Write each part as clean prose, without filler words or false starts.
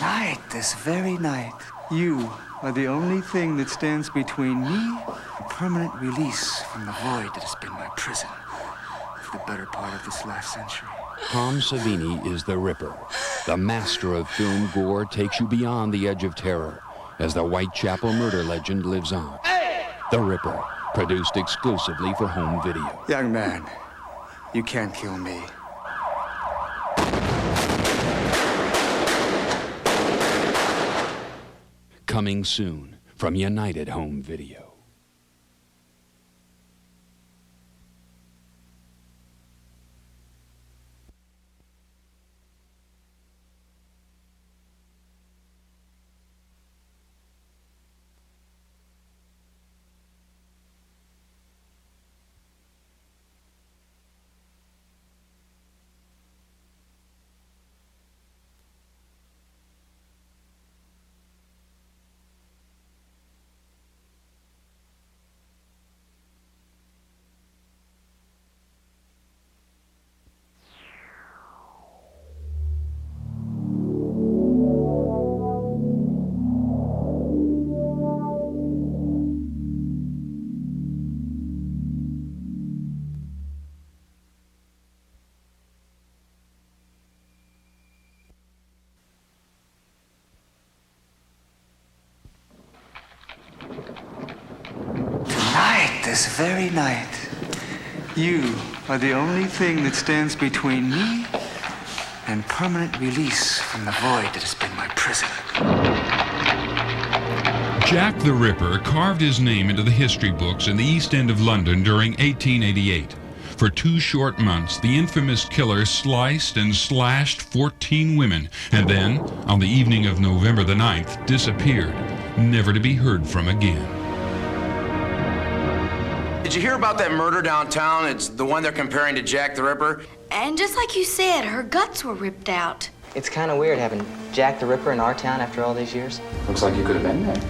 Tonight, this very night, you are the only thing that stands between me and permanent release from the void that has been my prison for the better part of this last century. Tom Savini is the Ripper. The master of film gore takes you beyond the edge of terror as the Whitechapel murder legend lives on. The Ripper, produced exclusively for home video. Young man, you can't kill me. Coming soon from United Home Video. This very night, you are the only thing that stands between me and permanent release from the void that has been my prison. Jack the Ripper carved his name into the history books in the East End of London during 1888. For 2 short months, the infamous killer sliced and slashed 14 women, and then, on the evening of November the 9th, disappeared, never to be heard from again. Did you hear about that murder downtown? It's the one they're comparing to Jack the Ripper. And just like you said, her guts were ripped out. It's kind of weird having Jack the Ripper in our town after all these years. Looks like you could have been there.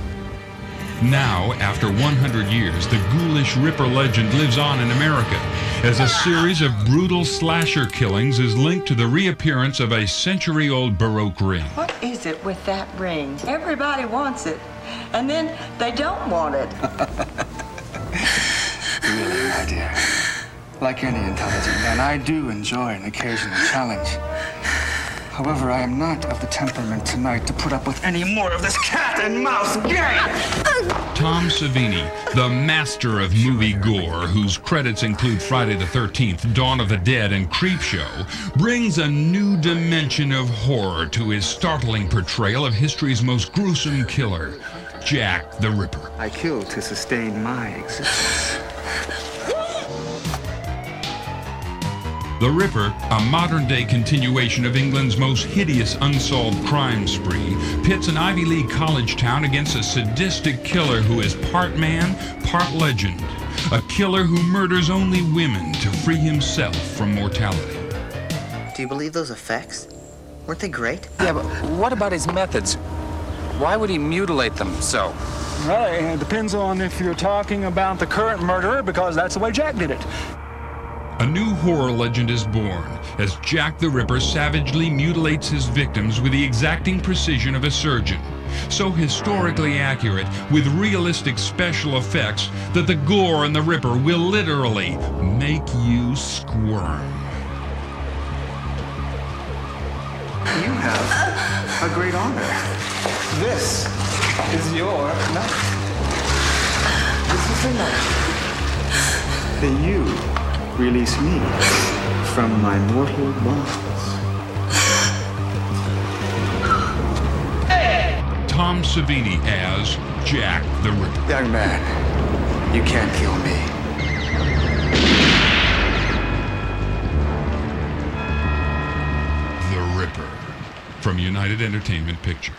Now, after 100 years, the ghoulish Ripper legend lives on in America as a series of brutal slasher killings is linked to the reappearance of a century-old Baroque ring. What is it with that ring? Everybody wants it, and then they don't want it. Really, my dear. Like any intelligent man, I do enjoy an occasional challenge. However, I am not of the temperament tonight to put up with any more of this cat and mouse game! Tom Savini, the master of movie gore, whose credits include Friday the 13th, Dawn of the Dead, and Creepshow, brings a new dimension of horror to his startling portrayal of history's most gruesome killer, Jack the Ripper. I kill to sustain my existence. The Ripper, a modern-day continuation of England's most hideous unsolved crime spree, pits an Ivy League college town against a sadistic killer who is part man, part legend. A killer who murders only women to free himself from mortality. Do you believe those effects? Weren't they great? Yeah, but what about his methods? Why would he mutilate them so? Well, it depends on if you're talking about the current murderer, because that's the way Jack did it. A new horror legend is born as Jack the Ripper savagely mutilates his victims with the exacting precision of a surgeon. So historically accurate, with realistic special effects, that the gore in the Ripper will literally make you squirm. You have a great honor. This is your night. This is the night that you release me from my mortal bonds. Tom Savini as Jack the Ripper. Young man, you can't kill me. The Ripper from United Entertainment Pictures.